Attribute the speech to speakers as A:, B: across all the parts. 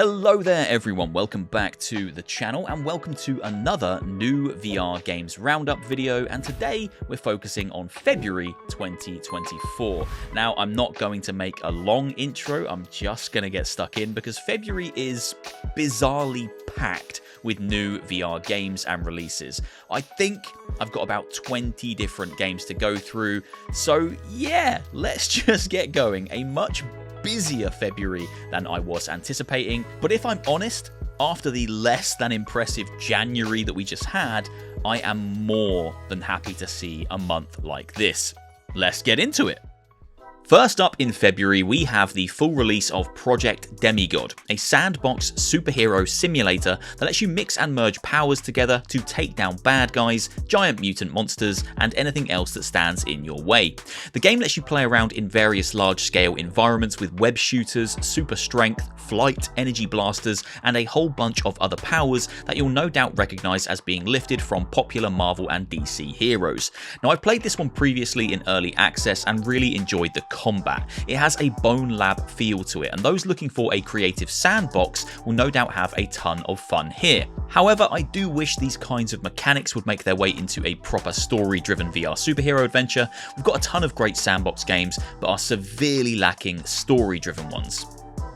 A: Hello there everyone, welcome back to the channel and welcome to another new VR games roundup video, and today we're focusing on February 2024. Now I'm not going to make a long intro, I'm just going to get stuck in because February is bizarrely packed with new VR games and releases. I think I've got about 20 different games to go through, so yeah, let's just get going. A much busier February than I was anticipating, but if I'm honest, after the less than impressive January that we just had, I am more than happy to see a month like this. Let's get into it. First up in February, we have the full release of Project Demigod, a sandbox superhero simulator that lets you mix and merge powers together to take down bad guys, giant mutant monsters, and anything else that stands in your way. The game lets you play around in various large-scale environments with web shooters, super strength, flight, energy blasters, and a whole bunch of other powers that you'll no doubt recognize as being lifted from popular Marvel and DC heroes. Now, I've played this one previously in early access and really enjoyed the combat. It has a Bone Lab feel to it, and those looking for a creative sandbox will no doubt have a ton of fun here. However, I do wish these kinds of mechanics would make their way into a proper story-driven VR superhero adventure. We've got a ton of great sandbox games, but are severely lacking story-driven ones.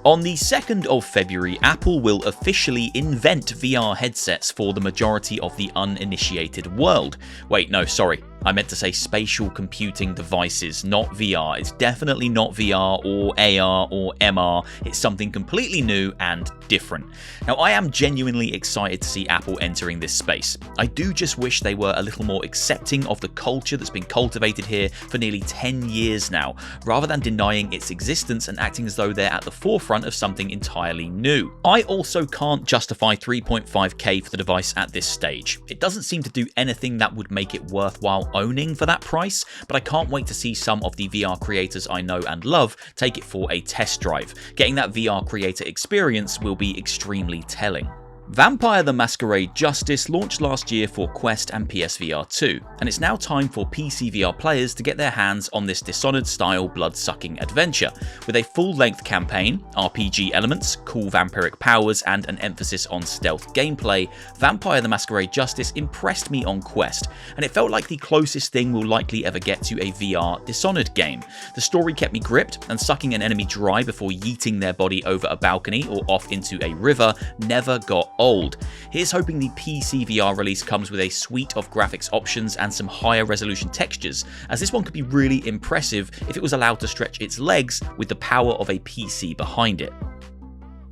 A: On the 2nd of February, Apple will officially invent VR headsets for the majority of the uninitiated world. Wait, no, sorry. I meant to say spatial computing devices, not VR. It's definitely not VR or AR or MR. It's something completely new and different. Now, I am genuinely excited to see Apple entering this space. I do just wish they were a little more accepting of the culture that's been cultivated here for nearly 10 years now, rather than denying its existence and acting as though they're at the forefront of something entirely new. I also can't justify $3.5K for the device at this stage. It doesn't seem to do anything that would make it worthwhile owning for that price, but I can't wait to see some of the VR creators I know and love take it for a test drive. Getting that VR creator experience will be extremely telling. Vampire the Masquerade Justice launched last year for Quest and PSVR2, and it's now time for PCVR players to get their hands on this Dishonored-style blood-sucking adventure. With a full-length campaign, RPG elements, cool vampiric powers, and an emphasis on stealth gameplay, Vampire the Masquerade Justice impressed me on Quest, and it felt like the closest thing we'll likely ever get to a VR Dishonored game. The story kept me gripped, and sucking an enemy dry before yeeting their body over a balcony or off into a river never got old. Here's hoping the PCVR release comes with a suite of graphics options and some higher resolution textures, as this one could be really impressive if it was allowed to stretch its legs with the power of a PC behind it.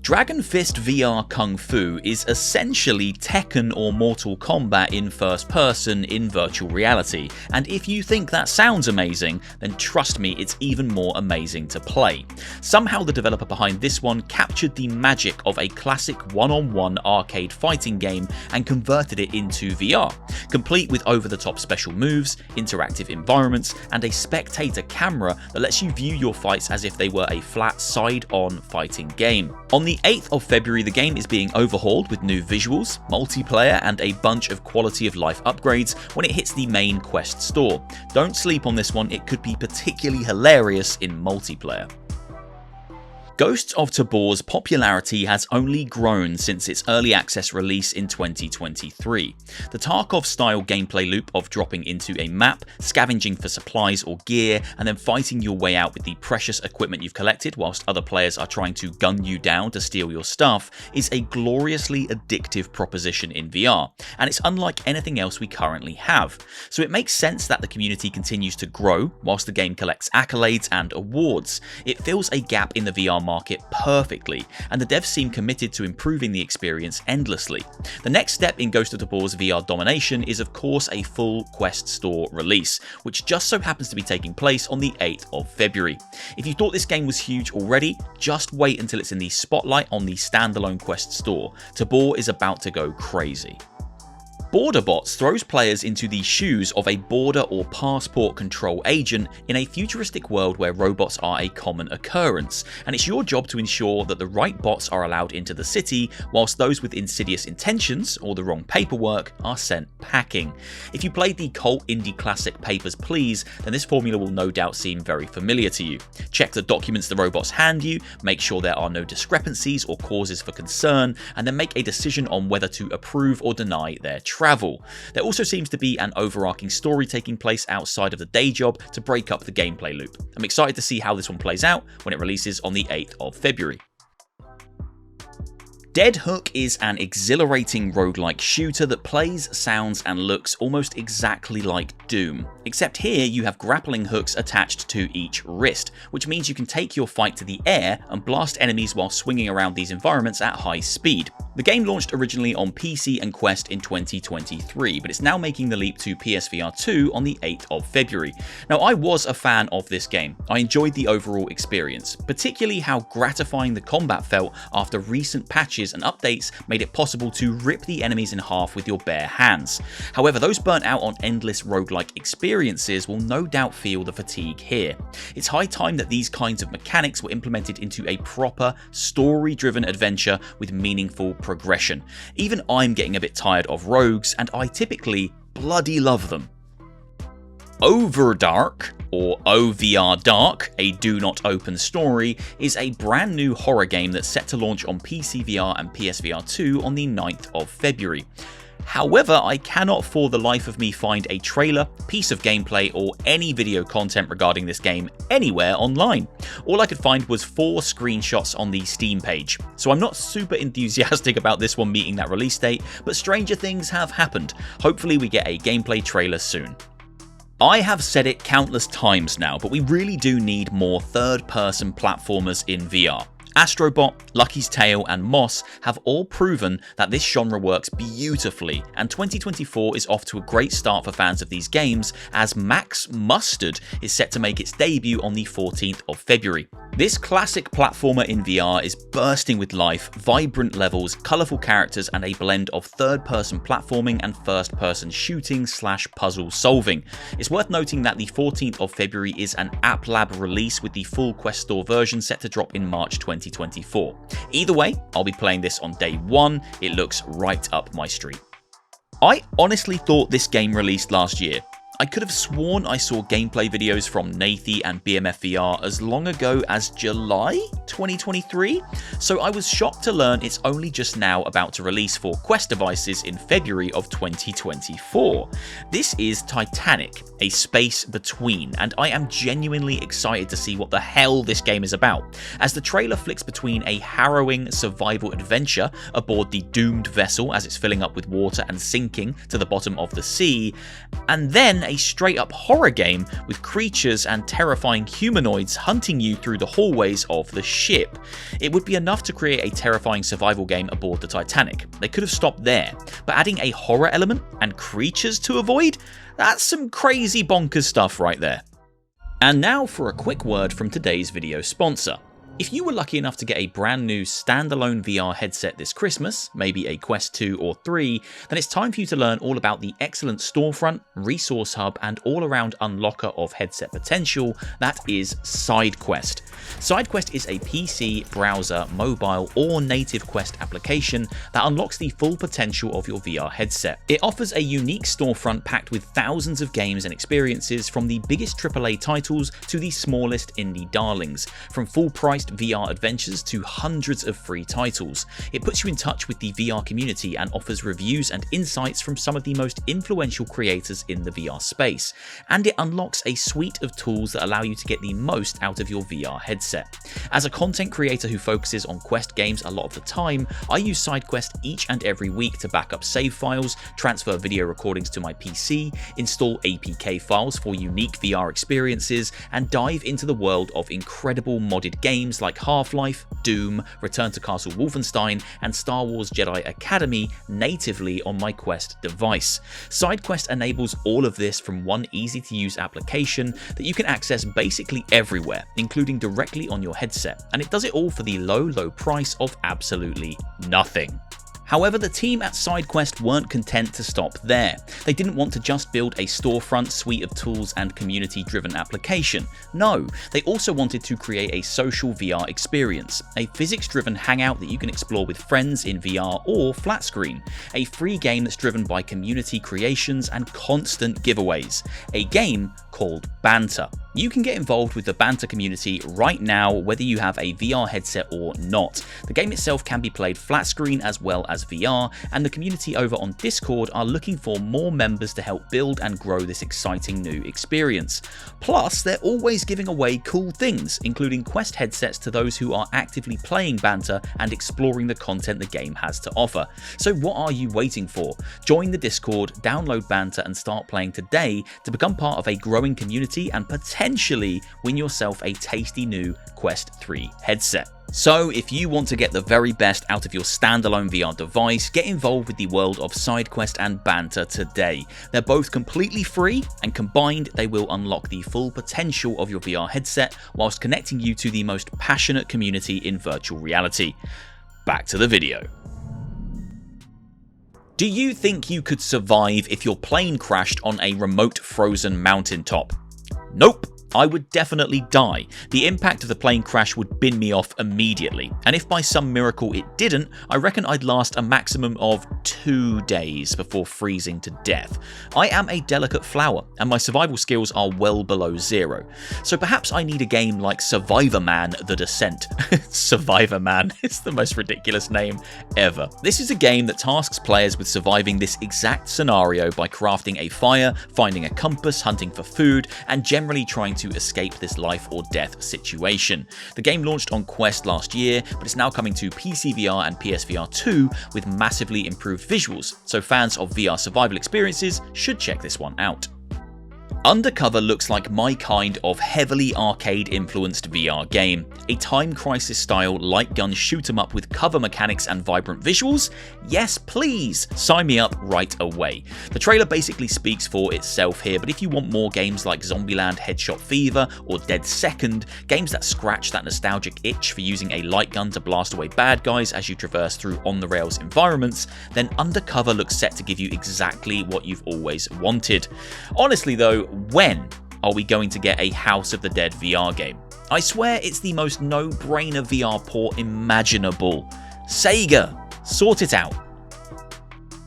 A: Dragon Fist VR Kung Fu is essentially Tekken or Mortal Kombat in first person in virtual reality, and if you think that sounds amazing, then trust me, it's even more amazing to play. Somehow the developer behind this one captured the magic of a classic one-on-one arcade fighting game and converted it into VR, complete with over-the-top special moves, interactive environments, and a spectator camera that lets you view your fights as if they were a flat side-on fighting game. On the 8th of February, the game is being overhauled with new visuals, multiplayer, and a bunch of quality of life upgrades when it hits the main Quest store. Don't sleep on this one, it could be particularly hilarious in multiplayer. Ghosts of Tabor's popularity has only grown since its early access release in 2023. The Tarkov-style gameplay loop of dropping into a map, scavenging for supplies or gear, and then fighting your way out with the precious equipment you've collected whilst other players are trying to gun you down to steal your stuff is a gloriously addictive proposition in VR, and it's unlike anything else we currently have. So it makes sense that the community continues to grow whilst the game collects accolades and awards. It fills a gap in the VR market perfectly, and the devs seem committed to improving the experience endlessly. The next step in Ghost of Tabor's VR domination is of course a full Quest store release, which just so happens to be taking place on the 8th of February. If you thought this game was huge already, just wait until it's in the spotlight on the standalone Quest store. Tabor is about to go crazy. Border Bots throws players into the shoes of a border or passport control agent in a futuristic world where robots are a common occurrence, and it's your job to ensure that the right bots are allowed into the city, whilst those with insidious intentions or the wrong paperwork are sent packing. If you played the cult indie classic Papers, Please, then this formula will no doubt seem very familiar to you. Check the documents the robots hand you, make sure there are no discrepancies or causes for concern, and then make a decision on whether to approve or deny their travel. There also seems to be an overarching story taking place outside of the day job to break up the gameplay loop. I'm excited to see how this one plays out when it releases on the 8th of February. Deadhook is an exhilarating roguelike shooter that plays, sounds and looks almost exactly like Doom, except here you have grappling hooks attached to each wrist, which means you can take your fight to the air and blast enemies while swinging around these environments at high speed. The game launched originally on PC and Quest in 2023, but it's now making the leap to PSVR 2 on the 8th of February. Now, I was a fan of this game. I enjoyed the overall experience, particularly how gratifying the combat felt after recent patches and updates made it possible to rip the enemies in half with your bare hands. However, those burnt out on endless roguelike experiences will no doubt feel the fatigue here. It's high time that these kinds of mechanics were implemented into a proper, story-driven adventure with meaningful progression. Even I'm getting a bit tired of rogues, and I typically bloody love them. OVRDARK, or OVRDARK, a do not open story, is a brand new horror game that's set to launch on PCVR and PSVR 2 on the 9th of February. However, I cannot for the life of me find a trailer, piece of gameplay, or any video content regarding this game anywhere online. All I could find was 4 screenshots on the Steam page, so I'm not super enthusiastic about this one meeting that release date, but stranger things have happened. Hopefully we get a gameplay trailer soon. I have said it countless times now, but we really do need more third-person platformers in VR. Astrobot, Lucky's Tale and Moss have all proven that this genre works beautifully, and 2024 is off to a great start for fans of these games, as Max Mustard is set to make its debut on the 14th of February. This classic platformer in VR is bursting with life, vibrant levels, colourful characters and a blend of third-person platforming and first-person shooting / puzzle solving. It's worth noting that the 14th of February is an App Lab release, with the full Quest Store version set to drop in March 2024. Either way, I'll be playing this on day 1, it looks right up my street. I honestly thought this game released last year. I could have sworn I saw gameplay videos from Nathie and BMF VR as long ago as July 2023, so I was shocked to learn it's only just now about to release for Quest devices in February of 2024. This is Titanic, a space between, and I am genuinely excited to see what the hell this game is about, as the trailer flicks between a harrowing survival adventure aboard the doomed vessel as it's filling up with water and sinking to the bottom of the sea, and then a straight up horror game with creatures and terrifying humanoids hunting you through the hallways of the ship. It would be enough to create a terrifying survival game aboard the Titanic. They could have stopped there, but adding a horror element and creatures to avoid? That's some crazy bonkers stuff right there. And now for a quick word from today's video sponsor. If you were lucky enough to get a brand new standalone VR headset this Christmas, maybe a Quest 2 or 3, then it's time for you to learn all about the excellent storefront, resource hub, and all-around unlocker of headset potential that is SideQuest. SideQuest is a PC, browser, mobile, or native Quest application that unlocks the full potential of your VR headset. It offers a unique storefront packed with thousands of games and experiences, from the biggest AAA titles to the smallest indie darlings, from full-priced VR adventures to hundreds of free titles. It puts you in touch with the VR community and offers reviews and insights from some of the most influential creators in the VR space. And it unlocks a suite of tools that allow you to get the most out of your VR headset. As a content creator who focuses on Quest games a lot of the time, I use SideQuest each and every week to back up save files, transfer video recordings to my PC, install APK files for unique VR experiences, and dive into the world of incredible modded games like Half-Life, Doom, Return to Castle Wolfenstein, and Star Wars Jedi Academy natively on my Quest device. SideQuest enables all of this from one easy-to-use application that you can access basically everywhere, including directly on your headset, and it does it all for the low price of absolutely nothing. However, the team at SideQuest weren't content to stop there. They didn't want to just build a storefront, suite of tools and community-driven application. No, they also wanted to create a social VR experience, a physics-driven hangout that you can explore with friends in VR or flat screen, a free game that's driven by community creations and constant giveaways, a game called Banter. You can get involved with the Banter community right now, whether you have a VR headset or not. The game itself can be played flat screen as well as VR, and the community over on Discord are looking for more members to help build and grow this exciting new experience. Plus, they're always giving away cool things, including Quest headsets to those who are actively playing Banter and exploring the content the game has to offer. So what are you waiting for? Join the Discord, download Banter and start playing today to become part of a growing community and potentially win yourself a tasty new Quest 3 headset. So if you want to get the very best out of your standalone VR device, get involved with the world of SideQuest and Banter today. They're both completely free, and combined they will unlock the full potential of your VR headset whilst connecting you to the most passionate community in virtual reality. Back to the video. Do you think you could survive if your plane crashed on a remote frozen mountaintop? Nope. I would definitely die. The impact of the plane crash would bin me off immediately, and if by some miracle it didn't, I reckon I'd last a maximum of 2 days before freezing to death. I am a delicate flower, and my survival skills are well below 0. So perhaps I need a game like SurvivorMan The Descent. SurvivorMan is the most ridiculous name ever. This is a game that tasks players with surviving this exact scenario by crafting a fire, finding a compass, hunting for food, and generally trying to escape this life or death situation. The game launched on Quest last year, but it's now coming to PCVR and PSVR2 with massively improved visuals, so fans of VR survival experiences should check this one out. Undercover looks like my kind of heavily arcade-influenced VR game. A Time Crisis style light gun shoot 'em up with cover mechanics and vibrant visuals? Yes please, sign me up right away. The trailer basically speaks for itself here, but if you want more games like Zombieland Headshot Fever or Dead Second, games that scratch that nostalgic itch for using a light gun to blast away bad guys as you traverse through on-the-rails environments, then Undercover looks set to give you exactly what you've always wanted. Honestly though, when are we going to get a House of the Dead VR game? I swear it's the most no-brainer VR port imaginable. Sega, sort it out.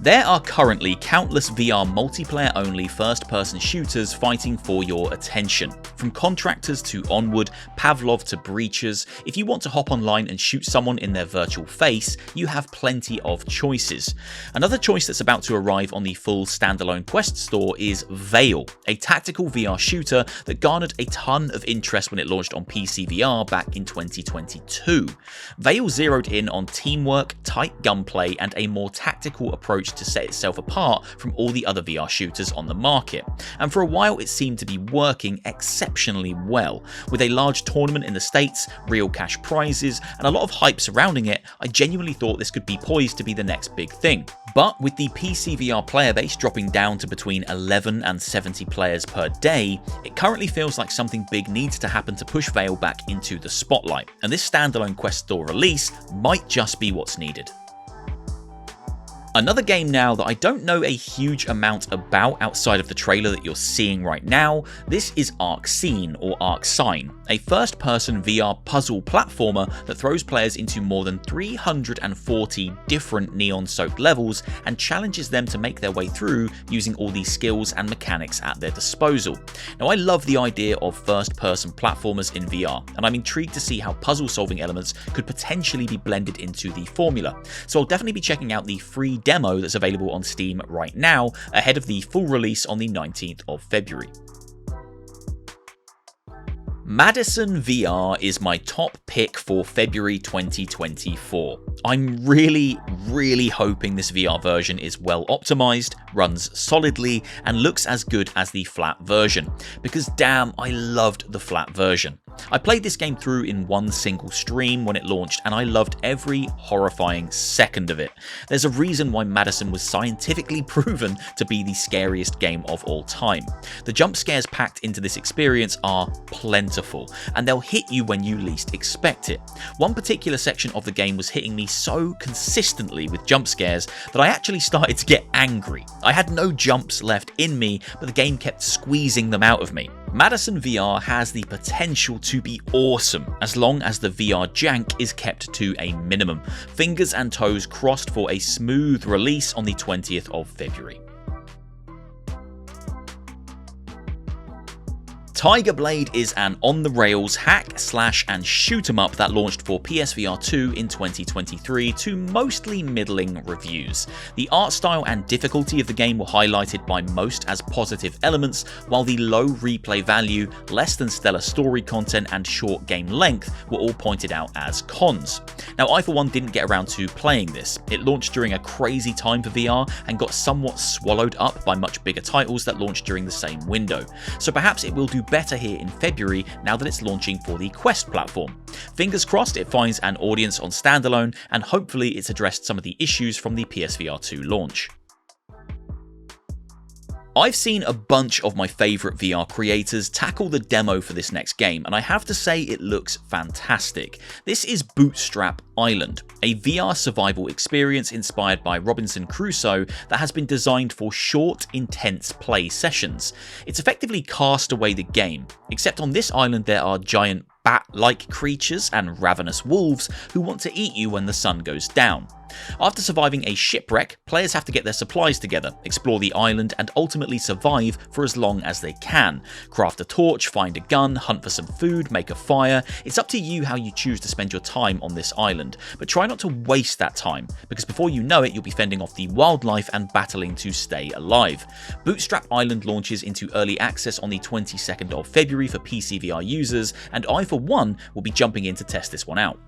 A: There are currently countless VR multiplayer-only first-person shooters fighting for your attention. From Contractors to Onward, Pavlov to Breachers, if you want to hop online and shoot someone in their virtual face, you have plenty of choices. Another choice that's about to arrive on the full standalone Quest store is Vail, a tactical VR shooter that garnered a ton of interest when it launched on PCVR back in 2022. Vail zeroed in on teamwork, tight gunplay, and a more tactical approach to set itself apart from all the other VR shooters on the market, and for a while it seemed to be working exceptionally well. With a large tournament in the States, real cash prizes, and a lot of hype surrounding it, I genuinely thought this could be poised to be the next big thing. But with the PCVR player base dropping down to between 11 and 70 players per day, it currently feels like something big needs to happen to push Vail back into the spotlight, and this standalone Quest Store release might just be what's needed. Another game now that I don't know a huge amount about outside of the trailer that you're seeing right now, this is Arcsine or Arcsine, a first-person VR puzzle platformer that throws players into more than 340 different neon-soaked levels and challenges them to make their way through using all these skills and mechanics at their disposal. Now I love the idea of first-person platformers in VR, and I'm intrigued to see how puzzle-solving elements could potentially be blended into the formula, so I'll definitely be checking out the free demo that's available on Steam right now, ahead of the full release on the 19th of February. MADiSON VR is my top pick for February 2024. I'm really hoping this VR version is well optimized, runs solidly, and looks as good as the flat version, because damn, I loved the flat version. I played this game through in one single stream when it launched, and I loved every horrifying second of it. There's a reason why MADiSON was scientifically proven to be the scariest game of all time. The jump scares packed into this experience are plentiful, and they'll hit you when you least expect it. One particular section of the game was hitting me so consistently with jump scares that I actually started to get angry. I had no jumps left in me, but the game kept squeezing them out of me. MADiSON VR has the potential to be awesome as long as the VR jank is kept to a minimum. Fingers and toes crossed for a smooth release on the 20th of February. Tiger Blade is an on-the-rails hack, slash and shoot 'em up that launched for PSVR 2 in 2023 to mostly middling reviews. The art style and difficulty of the game were highlighted by most as positive elements, while the low replay value, less than stellar story content and short game length were all pointed out as cons. Now, I for one didn't get around to playing this. It launched during a crazy time for VR and got somewhat swallowed up by much bigger titles that launched during the same window. So perhaps it will do better here in February now that it's launching for the Quest platform. Fingers crossed it finds an audience on standalone, and hopefully it's addressed some of the issues from the PSVR 2 launch. I've seen a bunch of my favourite VR creators tackle the demo for this next game, and I have to say it looks fantastic. This is Bootstrap Island, a VR survival experience inspired by Robinson Crusoe that has been designed for short, intense play sessions. It's effectively Castaway the game, except on this island there are giant bat-like creatures and ravenous wolves who want to eat you when the sun goes down. After surviving a shipwreck, players have to get their supplies together, explore the island, and ultimately survive for as long as they can. Craft a torch, find a gun, hunt for some food, make a fire. It's up to you how you choose to spend your time on this island, but try not to waste that time, because before you know it, you'll be fending off the wildlife and battling to stay alive. Bootstrap Island launches into early access on the 22nd of February for PCVR users, and I for one will be jumping in to test this one out.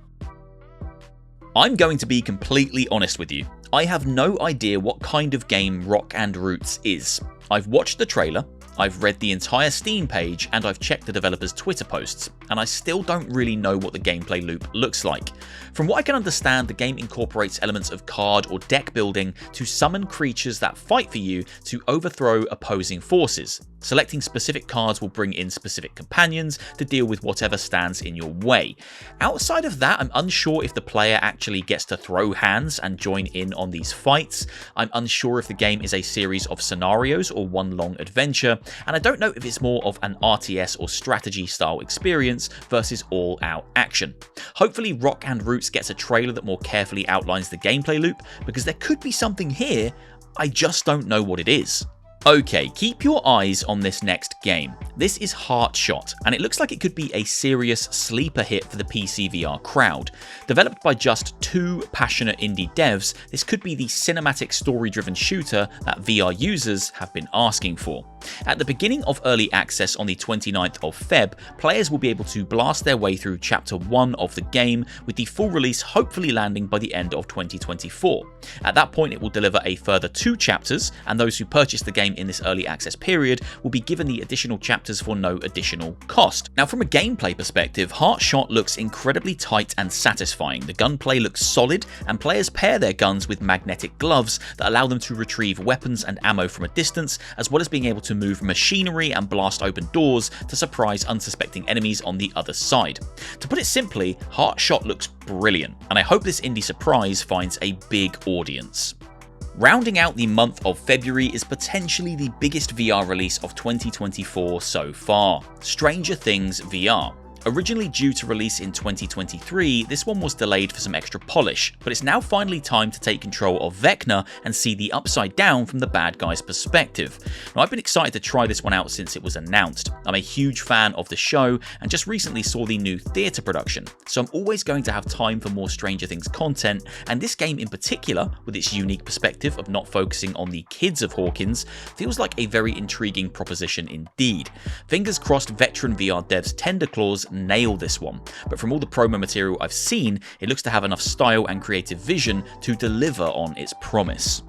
A: I'm going to be completely honest with you. I have no idea what kind of game Rock and Roots is. I've watched the trailer, I've read the entire Steam page, and I've checked the developer's Twitter posts, and I still don't really know what the gameplay loop looks like. From what I can understand, the game incorporates elements of card or deck building to summon creatures that fight for you to overthrow opposing forces. Selecting specific cards will bring in specific companions to deal with whatever stands in your way. Outside of that, I'm unsure if the player actually gets to throw hands and join in on these fights. I'm unsure if the game is a series of scenarios or one long adventure, and I don't know if it's more of an RTS or strategy style experience versus all out action. Hopefully Rock and Roots gets a trailer that more carefully outlines the gameplay loop, because there could be something here, I just don't know what it is. Okay, keep your eyes on this next game. This is Heartshot, and it looks like it could be a serious sleeper hit for the PCVR crowd. Developed by just two passionate indie devs, this could be the cinematic story-driven shooter that VR users have been asking for. At the beginning of early access on the 29th of Feb, players will be able to blast their way through Chapter 1 of the game, with the full release hopefully landing by the end of 2024. At that point, it will deliver a further 2 chapters, and those who purchase the game in this early access period will be given the additional chapters for no additional cost. Now, from a gameplay perspective, Heartshot looks incredibly tight and satisfying. The gunplay looks solid, and players pair their guns with magnetic gloves that allow them to retrieve weapons and ammo from a distance, as well as being able to move machinery and blast open doors to surprise unsuspecting enemies on the other side. To put it simply, Heartshot looks brilliant, and I hope this indie surprise finds a big audience. Rounding out the month of February is potentially the biggest VR release of 2024 so far, Stranger Things VR. Originally due to release in 2023, this one was delayed for some extra polish, but it's now finally time to take control of Vecna and see the upside down from the bad guy's perspective. Now, I've been excited to try this one out since it was announced. I'm a huge fan of the show and just recently saw the new theatre production, so I'm always going to have time for more Stranger Things content, and this game in particular, with its unique perspective of not focusing on the kids of Hawkins, feels like a very intriguing proposition indeed. Fingers crossed veteran VR devs Tender Claws nail this one, but from all the promo material I've seen, it looks to have enough style and creative vision to deliver on its promise.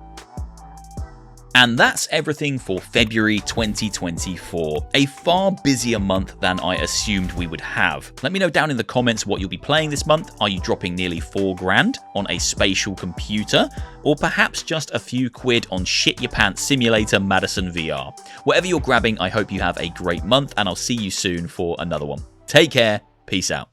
A: And that's everything for February 2024, a far busier month than I assumed we would have. Let me know down in the comments what you'll be playing this month. Are you dropping nearly $4,000 on a spatial computer? Or perhaps just a few quid on shit your pants simulator MADiSON VR? Whatever you're grabbing, I hope you have a great month, and I'll see you soon for another one. Take care, peace out.